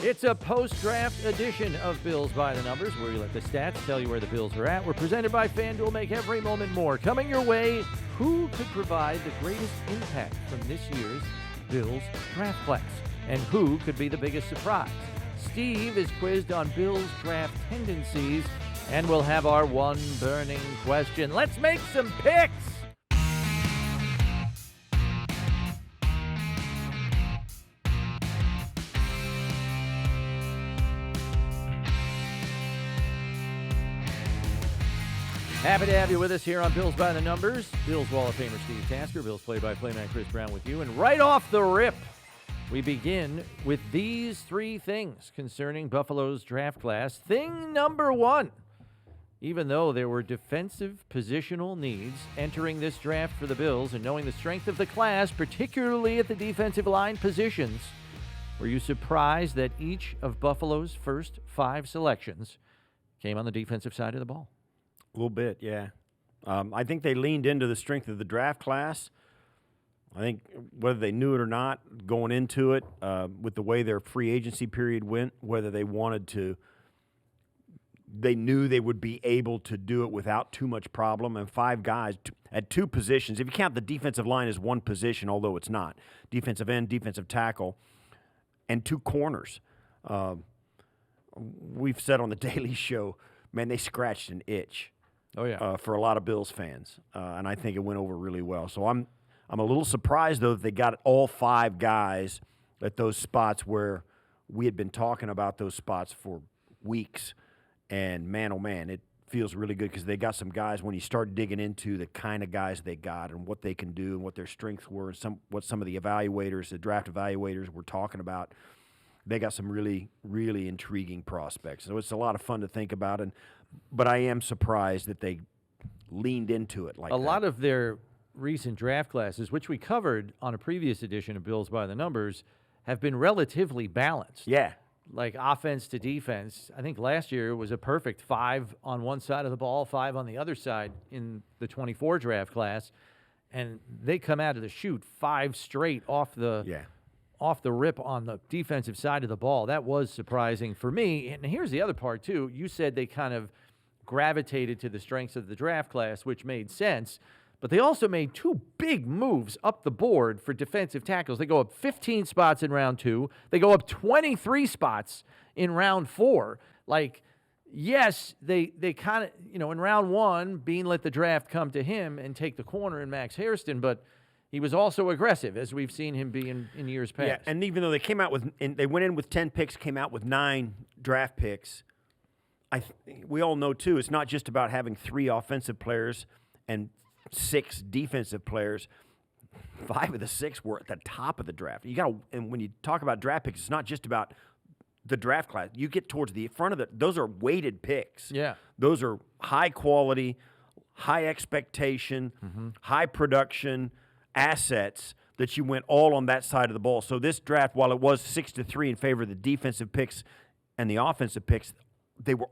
It's a post-draft edition of Bills by the Numbers, where we let the stats tell you where the Bills are at. We're presented by FanDuel. Make every moment more. Coming your way, who could provide the greatest impact from this year's Bills draft class? And who could be the biggest surprise? Steve is quizzed on Bills draft tendencies, and we'll have our one burning question. Let's make some picks! Happy to have you with us here on Bills by the Numbers. Bills Wall of Famer Steve Tasker, Bills play-by-play man Chris Brown with you. And right off the rip, we begin with these three things concerning Buffalo's draft class. Thing number one, even though there were defensive positional needs entering this draft for the Bills and knowing the strength of the class, particularly at the defensive line positions, were you surprised that each of Buffalo's first 5 selections came on the defensive side of the ball? A little bit, yeah. I think they leaned into the strength of the draft class. I think whether they knew it or not going into it, with the way their free agency period went, whether they wanted to, they knew they would be able to do it without too much problem. And 5 guys at 2 positions, if you count the defensive line as one position, although it's not, defensive end, defensive tackle, and 2 corners. We've said on the Daily Show, man, they scratched an itch. Oh, yeah. For a lot of Bills fans, and I think it went over really well. So I'm a little surprised, though, that they got all 5 guys at those spots where we had been talking about those spots for weeks. And, man, oh, man, it feels really good because they got some guys, when you start digging into the kind of guys they got and what they can do and what their strengths were and what some of the evaluators, the draft evaluators were talking about, they got some really, really intriguing prospects. So it's a lot of fun to think about. But I am surprised that they leaned into it like that. A lot of their recent draft classes, which we covered on a previous edition of Bills by the Numbers, have been relatively balanced. Yeah. Like offense to defense. I think last year was a perfect 5 on one side of the ball, 5 on the other side in the 24 draft class. And they come out of the chute 5 straight off the rip on the defensive side of the ball. That was surprising for me. And here's the other part, too. You said they kind of gravitated to the strengths of the draft class, which made sense. But they also made 2 big moves up the board for defensive tackles. They go up 15 spots in round 2. They go up 23 spots in round 4. Like, yes, they kind of, in round 1, Bean let the draft come to him and take the corner in Max Hairston, but he was also aggressive, as we've seen him be in years past. Yeah, and even though they came out they went in with 10 picks, came out with 9 draft picks, we all know, too, it's not just about having 3 offensive players and 6 defensive players. 5 of the 6 were at the top of the draft. And when you talk about draft picks, it's not just about the draft class. You get towards the front of those are weighted picks. Yeah. Those are high quality, high expectation, high production assets that you went all on that side of the ball. So this draft, while it was 6-3 in favor of the defensive picks and the offensive picks, they were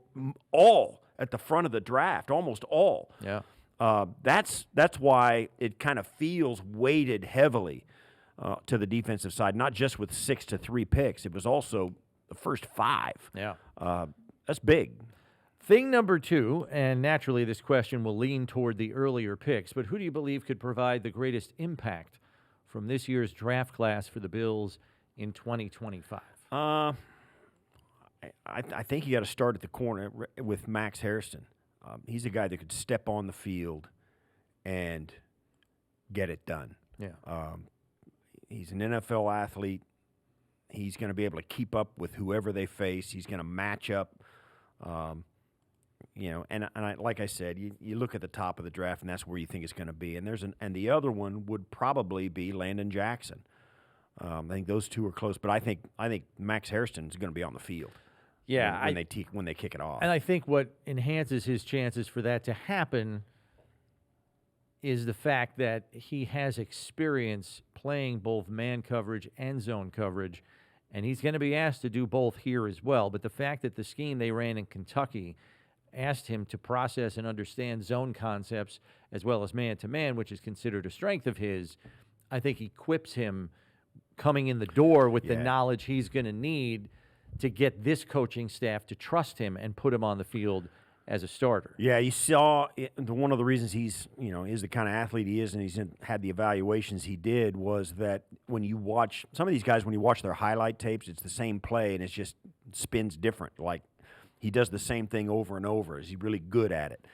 all at the front of the draft, almost all. Yeah. That's why it kind of feels weighted heavily to the defensive side, not just with 6-3 picks. It was also the first 5. Yeah. That's big. Thing number 2, and naturally this question will lean toward the earlier picks, but who do you believe could provide the greatest impact from this year's draft class for the Bills in 2025? I think you got to start at the corner with Max Hairston. He's a guy that could step on the field and get it done. Yeah. He's an NFL athlete. He's going to be able to keep up with whoever they face. He's going to match up. Like I said, you look at the top of the draft, and that's where you think it's going to be. And the other one would probably be Landon Jackson. I think those 2 are close, but I think Max Hairston is going to be on the field. Yeah, when they kick it off. And I think what enhances his chances for that to happen is the fact that he has experience playing both man coverage and zone coverage, and he's going to be asked to do both here as well. But the fact that the scheme they ran in Kentucky asked him to process and understand zone concepts as well as man-to-man, which is considered a strength of his, I think equips him coming in the door with the knowledge he's going to need to get this coaching staff to trust him and put him on the field as a starter. Yeah, you saw one of the reasons he's is the kind of athlete he is, and had the evaluations he did, was that when you watch some of these guys, when you watch their highlight tapes, it's the same play and it's just spins different. Like he does the same thing over and over. Is he really good at it?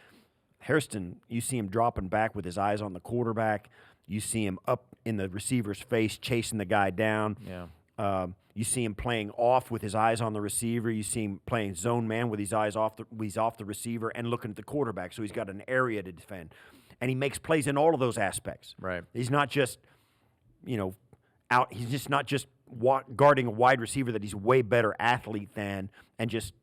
Hairston, you see him dropping back with his eyes on the quarterback. You see him up in the receiver's face chasing the guy down. Yeah. You see him playing off with his eyes on the receiver. You see him playing zone man with his eyes off the receiver and looking at the quarterback. So he's got an area to defend, and he makes plays in all of those aspects. Right. He's not just, out. He's just not just guarding a wide receiver that he's a way better athlete than, and just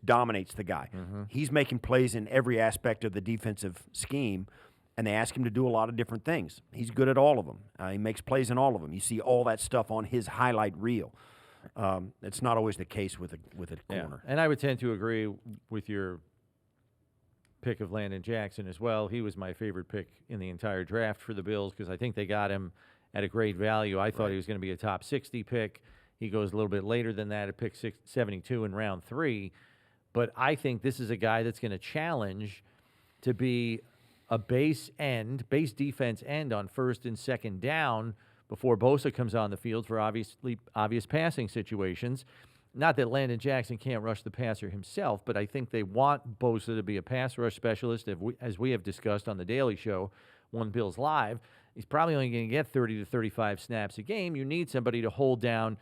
dominates the guy. Mm-hmm. He's making plays in every aspect of the defensive scheme. And they ask him to do a lot of different things. He's good at all of them. He makes plays in all of them. You see all that stuff on his highlight reel. It's not always the case with a corner. And I would tend to agree with your pick of Landon Jackson as well. He was my favorite pick in the entire draft for the Bills because I think they got him at a great value. I thought he was going to be a top 60 pick. He goes a little bit later than that at pick 72 in round 3. But I think this is a guy that's going to challenge to be a base defense end on first and second down before Bosa comes on the field for obvious passing situations. Not that Landon Jackson can't rush the passer himself, but I think they want Bosa to be a pass rush specialist, as we have discussed on the Daily Show, One Bills Live. He's probably only going to get 30 to 35 snaps a game. You need somebody to hold down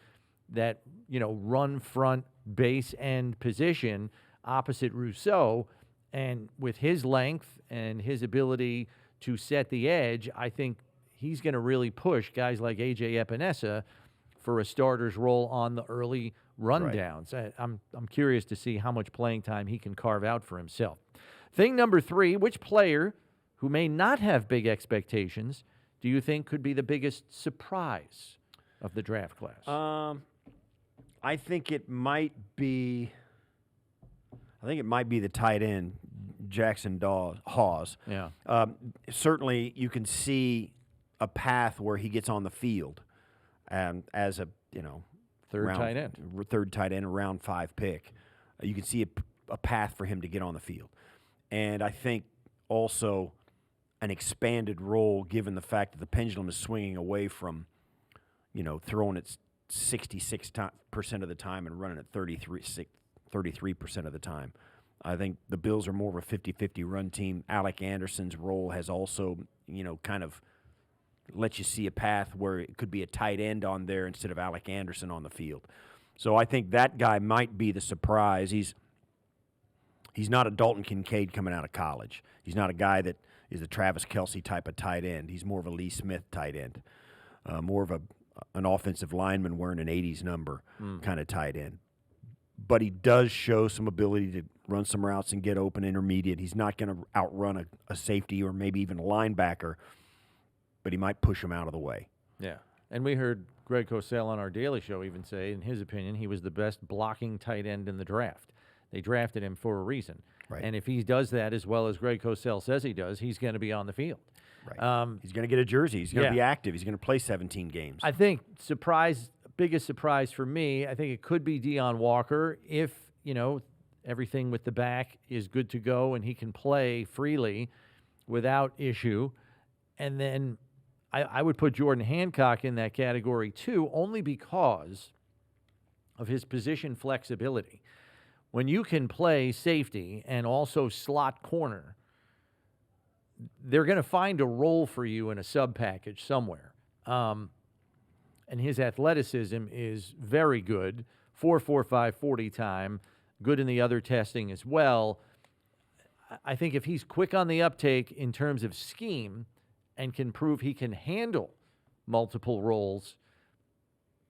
that, run front base end position opposite Rousseau. And with his length and his ability to set the edge, I think he's going to really push guys like A.J. Epinesa for a starter's role on the early rundowns. Right. I'm curious to see how much playing time he can carve out for himself. Thing number 3, which player who may not have big expectations do you think could be the biggest surprise of the draft class? I think it might be the tight end, Jackson Hawes. Yeah. Certainly, you can see a path where he gets on the field as a third tight end, a round 5 pick. You can see a path for him to get on the field, and I think also an expanded role given the fact that the pendulum is swinging away from, throwing it 66% of the time and running at 33% of the time. I think the Bills are more of a 50-50 run team. Alec Anderson's role has also, kind of let you see a path where it could be a tight end on there instead of Alec Anderson on the field. So I think that guy might be the surprise. He's not a Dalton Kincaid coming out of college. He's not a guy that is a Travis Kelce type of tight end. He's more of a Lee Smith tight end, more of an offensive lineman wearing an 80s number kind of tight end. But he does show some ability to run some routes and get open intermediate. He's not going to outrun a safety or maybe even a linebacker, but he might push him out of the way. Yeah. And we heard Greg Cosell on our Daily Show even say, in his opinion, he was the best blocking tight end in the draft. They drafted him for a reason. Right. And if he does that as well as Greg Cosell says he does, he's going to be on the field. Right. He's going to get a jersey. He's going to be active. He's going to play 17 games. I think biggest surprise for me, I think it could be Deion Walker if, everything with the back is good to go and he can play freely without issue. And then I would put Jordan Hancock in that category too, only because of his position flexibility. When you can play safety and also slot corner, they're going to find a role for you in a sub package somewhere. And his athleticism is very good, 4.45 40 time, good in the other testing as well. I think if he's quick on the uptake in terms of scheme and can prove he can handle multiple roles,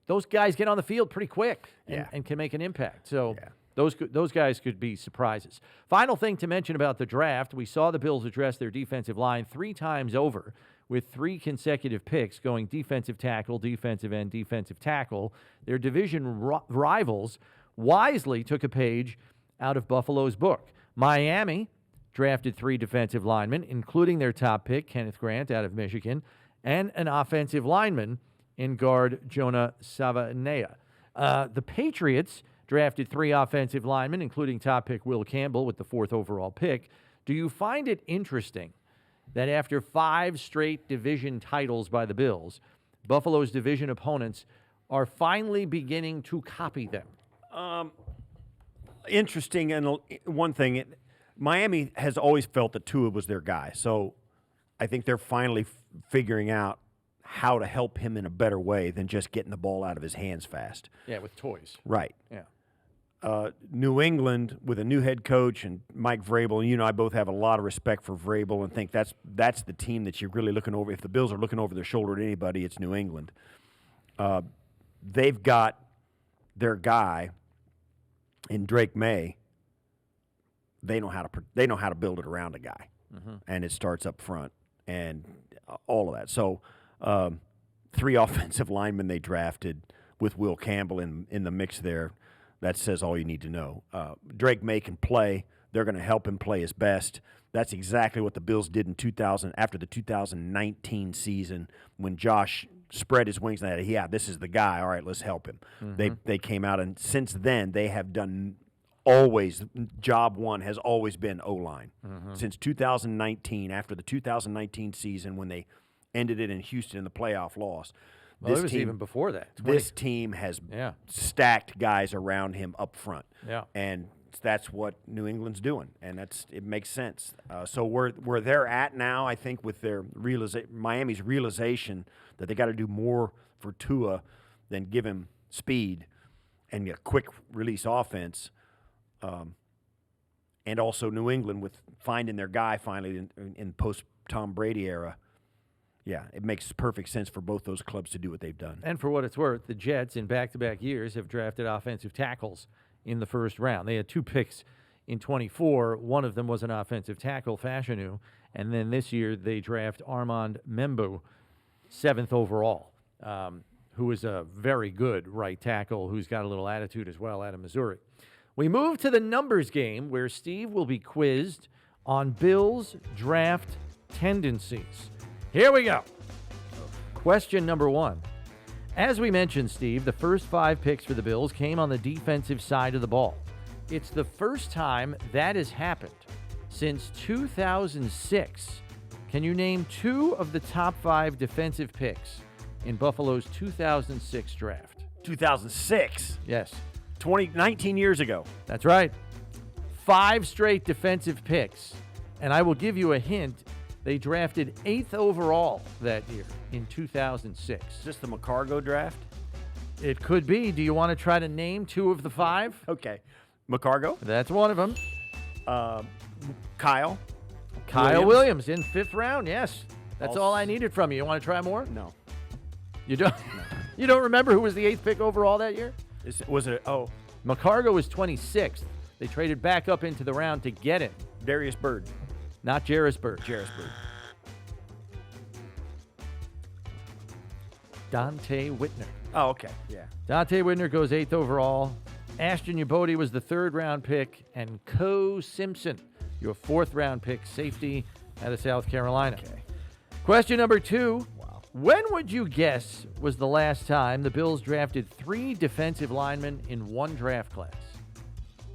those guys get on the field pretty quick and can make an impact. So those guys could be surprises. Final thing to mention about the draft, we saw the Bills address their defensive line 3 times over with 3 consecutive picks going defensive tackle, defensive end, defensive tackle. Their division rivals wisely took a page out of Buffalo's book. Miami drafted 3 defensive linemen, including their top pick, Kenneth Grant out of Michigan, and an offensive lineman in guard Jonah Savanea. The Patriots drafted 3 offensive linemen, including top pick Will Campbell with the 4th overall pick. Do you find it interesting that after 5 straight division titles by the Bills, Buffalo's division opponents are finally beginning to copy them? Interesting, and one thing, Miami has always felt that Tua was their guy, so I think they're finally figuring out how to help him in a better way than just getting the ball out of his hands fast. Yeah, with toys. Right. Yeah. New England with a new head coach and Mike Vrabel, and I both have a lot of respect for Vrabel and think that's the team that you're really looking over. If the Bills are looking over their shoulder at anybody, it's New England. They've got their guy in Drake May. They know how to build it around a guy, and it starts up front and all of that. So 3 offensive linemen they drafted with Will Campbell in the mix there. That says all you need to know. Drake May can play. They're going to help him play his best. That's exactly what the Bills did in 2000 after the 2019 season when Josh spread his wings and said, yeah, this is the guy. All right, let's help him. They came out, and since then they have done always job one has always been O-line. Since 2019, after the 2019 season when they ended it in Houston in the playoff loss. Well, it was even before that. This team has stacked guys around him up front. Yeah. And that's what New England's doing, and it makes sense. So where they're at now, I think, with their Miami's realization that they got to do more for Tua than give him speed and a quick release offense, and also New England with finding their guy finally in post Tom Brady era. Yeah, it makes perfect sense for both those clubs to do what they've done. And for what it's worth, the Jets in back-to-back years have drafted offensive tackles in the first round. They had 2 picks in 24. One of them was an offensive tackle, Fashanu, and then this year they draft Armand Membu, 7th overall, who is a very good right tackle who's got a little attitude as well out of Missouri. We move to the numbers game where Steve will be quizzed on Bills draft tendencies. Here we go. Question number 1. As we mentioned, Steve, the first 5 picks for the Bills came on the defensive side of the ball. It's the first time that has happened since 2006. Can you name 2 of the top 5 defensive picks in Buffalo's 2006 draft? 2006? Yes. 19 years ago. That's right. 5 straight defensive picks. And I will give you a hint. They drafted 8th overall that year in 2006. Is this the McCargo draft? It could be. Do you want to try to name 2 of the 5? Okay. McCargo? That's one of them. Kyle Williams in 5th round, yes. That's Also, all I needed from you. You want to try more? No. You don't? No. You don't remember who was the 8th pick overall that year? McCargo was 26th. They traded back up into the round to get him. Darius Byrd. Not Jarris Byrd. Dante Whitner. Oh, okay. Yeah. Dante Whitner goes 8th overall. Ashton Yabodi was the 3rd round pick. And Co Simpson, your 4th round pick, safety out of South Carolina. Okay. Question number 2. Wow. When would you guess was the last time the Bills drafted 3 defensive linemen in one draft class?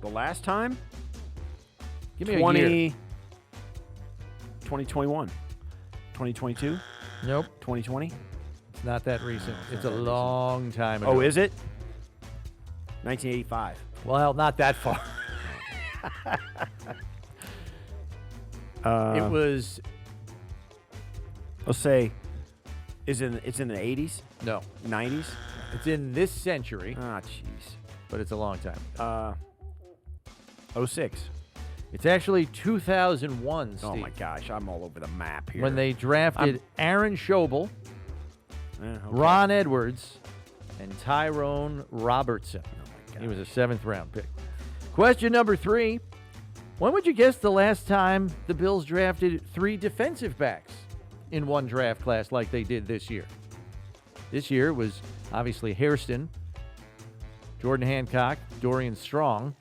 The last time? Give me a year. 2021. 2022? Nope. 2020? It's not that recent. It's a long time ago. Oh, is it? 1985. Well, not that far. It was... Let's say, it's in the 80s? No. 90s? It's in this century, Ah, jeez. but it's a long time. 06. It's actually 2001, Steve. Oh, my gosh. I'm all over the map here. When they drafted Aaron Schobel, Okay. Ron Edwards, and Tyrone Robertson. Oh, my gosh. He was a 7th round pick. Question number 3. When would you guess the last time the Bills drafted 3 defensive backs in one draft class like they did this year? This year was obviously Hairston, Jordan Hancock, Dorian Strong.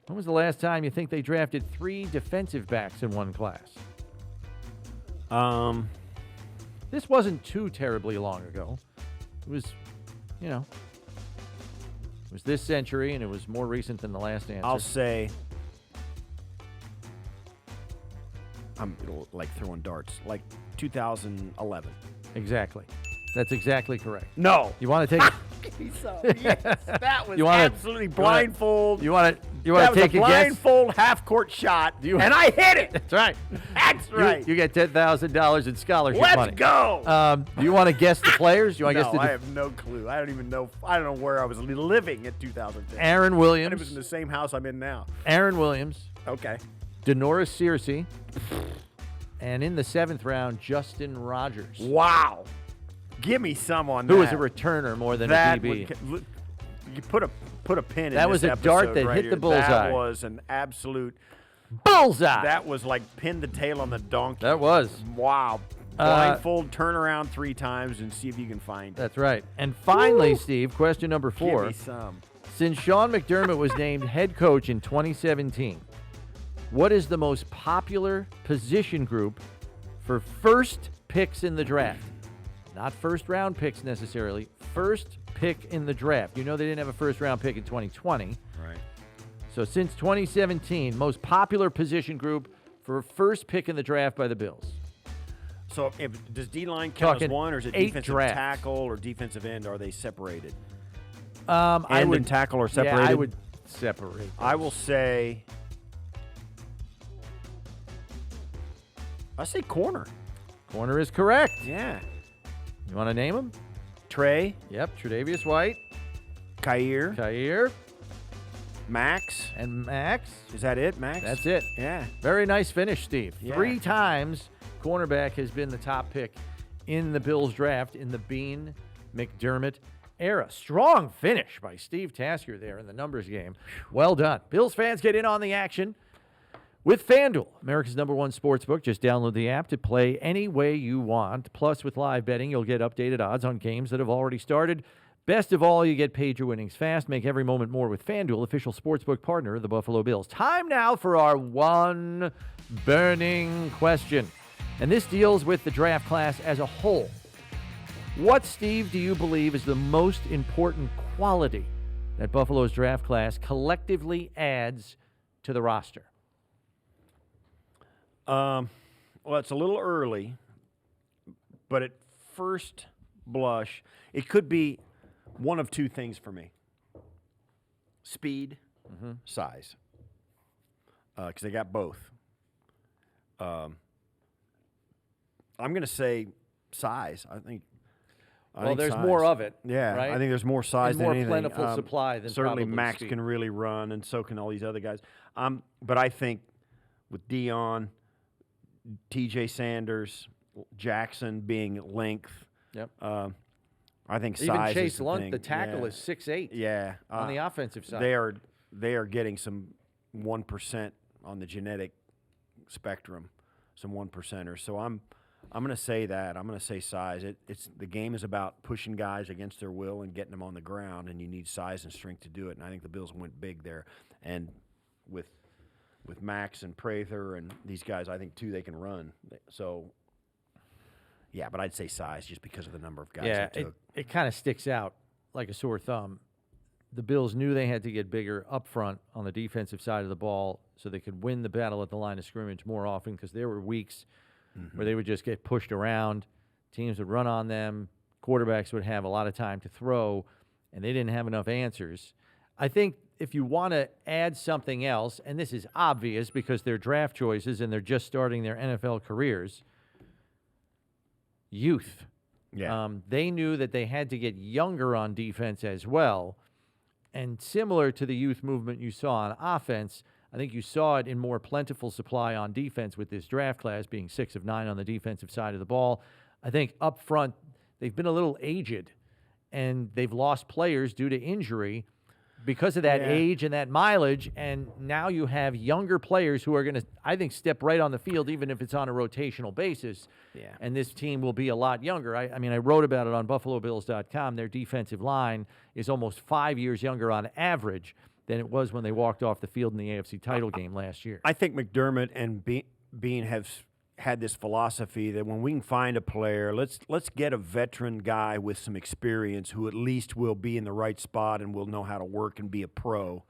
When was the last time you think they drafted 3 defensive backs in one class? This wasn't too terribly long ago. It was, It was this century, and it was more recent than the last answer. I'll say I'm like throwing darts, like 2011. Exactly. That's exactly correct. No. You want to take? Give me some. Yes, that was wanna- absolutely blindfold. You want to that take was a a guess? blindfold half-court shot, You- and I hit it. That's right. That's right. You get $10,000 in scholarship Let's money. go. Do you want to guess the players? You want to No, guess I the have no clue. I don't even know. I don't know where I was living in 2010. Aaron And Williams, it was in the same house I'm in now. Aaron Williams, Okay. Denoris Searcy, and in the 7th round, Justin Rogers, Wow. Give me some on that. who was a returner more than a That DB. would, you put a pin in That was this a dart episode that right hit here. the bullseye. That was an absolute. Bullseye. That was like pin the tail on the donkey. That was. Wow. Blindfold, turn around 3 times, and see if you can find it. That's right. And finally, Woo! Steve, question number 4. Give me some. Since Sean McDermott was named head coach in 2017, what is the most popular position group for first picks in the draft? Not first round picks necessarily, first pick in the draft. You know they didn't have a first round pick in 2020. Right. So since 2017, most popular position group for first pick in the draft by the Bills. So does D-line count as Talking one, or is it 8 defensive drafts. tackle or defensive end? Are they separated? I End would and tackle are separated? Yeah, I would separate. I will say. I say corner. Corner is correct. Yeah. You want to name them? Trey, Yep, Tre'Davious White, Kair, Kair, Max. and Max. Is that it, Max? That's it. Yeah. Very nice finish, Steve. Yeah. 3 times cornerback has been the top pick in the Bills draft in the Bean McDermott era. Strong finish by Steve Tasker there in the numbers game. Well done. Bills fans, get in on the action with FanDuel, America's #1 sportsbook. Just download the app to play any way you want. Plus, with live betting, you'll get updated odds on games that have already started. Best of all, you get paid your winnings fast. Make every moment more with FanDuel, official sportsbook partner of the Buffalo Bills. Time now for our one burning question. And this deals with the draft class as a whole. What, Steve, do you believe is the most important quality that Buffalo's draft class collectively adds to the roster? Well, it's a little early, but at first blush, it could be one of 2 things for me: speed, size, because they got both. I'm going to say size. I think There's size. more of it. Yeah, right? I think there's more size And than more anything. plentiful supply than certainly probably Max speed. can really run, and so can all these other guys. But I think with Dion, T.J. Sanders, Jackson being length. Yep. I think Even size Chase is the Lunt, thing. the tackle, Yeah. is 6'8". Yeah, On the offensive side. They are getting some 1% on the genetic spectrum, some 1%ers. So I'm going to say that. I'm going to say size. It's the game is about pushing guys against their will and getting them on the ground, and you need size and strength to do it. And I think the Bills went big there. And with Max and Prather and these guys, I think too they can run. So. Yeah, but I'd say size just because of the number of guys they took. It kind of sticks out like a sore thumb. The Bills knew they had to get bigger up front on the defensive side of the ball so they could win the battle at the line of scrimmage more often, because there were weeks where they would just get pushed around. Teams would run on them. Quarterbacks would have a lot of time to throw, and they didn't have enough answers. I think if you want to add something else, and this is obvious because they're draft choices and they're just starting their NFL careers, youth. Yeah. They knew that they had to get younger on defense as well. And similar to the youth movement you saw on offense, I think you saw it in more plentiful supply on defense with this draft class being 6 of 9 on the defensive side of the ball. I think up front, they've been a little aged, and they've lost players due to injury because of that age and that mileage. And now you have younger players who are going to, I think, step right on the field, even if it's on a rotational basis. Yeah. And this team will be a lot younger. I mean, I wrote about it on BuffaloBills.com. Their defensive line is almost 5 years younger on average than it was when they walked off the field in the AFC title game last year. I think McDermott and Bean had this philosophy that when we can find a player, let's get a veteran guy with some experience who at least will be in the right spot and will know how to work and be a pro,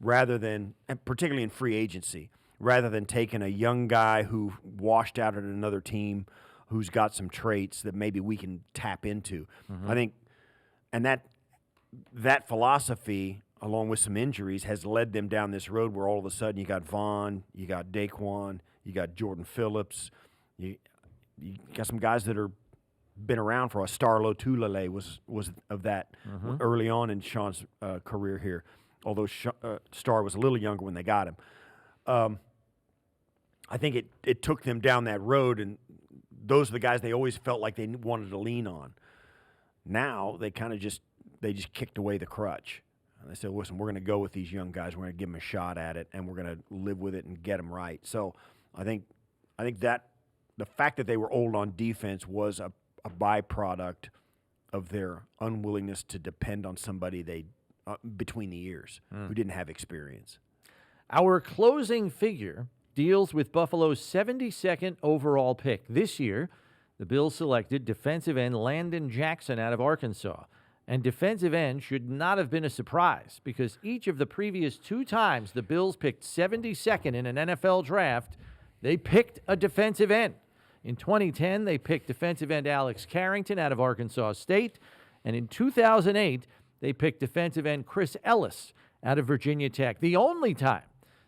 rather than, and particularly in free agency, rather than taking a young guy who washed out at another team who's got some traits that maybe we can tap into. I think, and that philosophy, along with some injuries, has led them down this road where all of a sudden you got Vaughn, you got Daquan, you got Jordan Phillips, you got some guys that are been around for a Starlo Tulele was of that early on in Sean's career here, although Star was a little younger when they got him. I think it took them down that road, and those are the guys they always felt like they wanted to lean on. Now they kind of just kicked away the crutch. And they said, listen, we're going to go with these young guys. We're going to give them a shot at it, and we're going to live with it and get them right. So I think that the fact that they were old on defense was a byproduct of their unwillingness to depend on somebody they between the ears who didn't have experience. Our closing figure deals with Buffalo's 72nd overall pick. This year, the Bills selected defensive end Landon Jackson out of Arkansas. And defensive end should not have been a surprise because each of the previous 2 times the Bills picked 72nd in an NFL draft, they picked a defensive end. In 2010, they picked defensive end Alex Carrington out of Arkansas State. And in 2008, they picked defensive end Chris Ellis out of Virginia Tech. The only time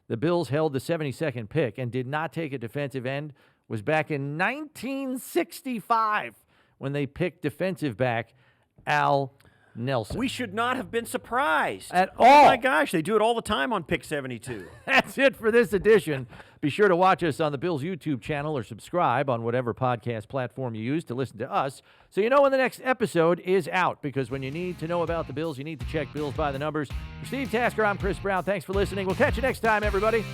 the Bills held the 72nd pick and did not take a defensive end was back in 1965 when they picked defensive back Al Nelson. We should not have been surprised. At all. Oh, my gosh, they do it all the time on Pick 72. That's it for this edition. Be sure to watch us on the Bills YouTube channel or subscribe on whatever podcast platform you use to listen to us so you know when the next episode is out, because when you need to know about the Bills, you need to check Bills by the numbers. For Steve Tasker, I'm Chris Brown. Thanks for listening. We'll catch you next time, everybody.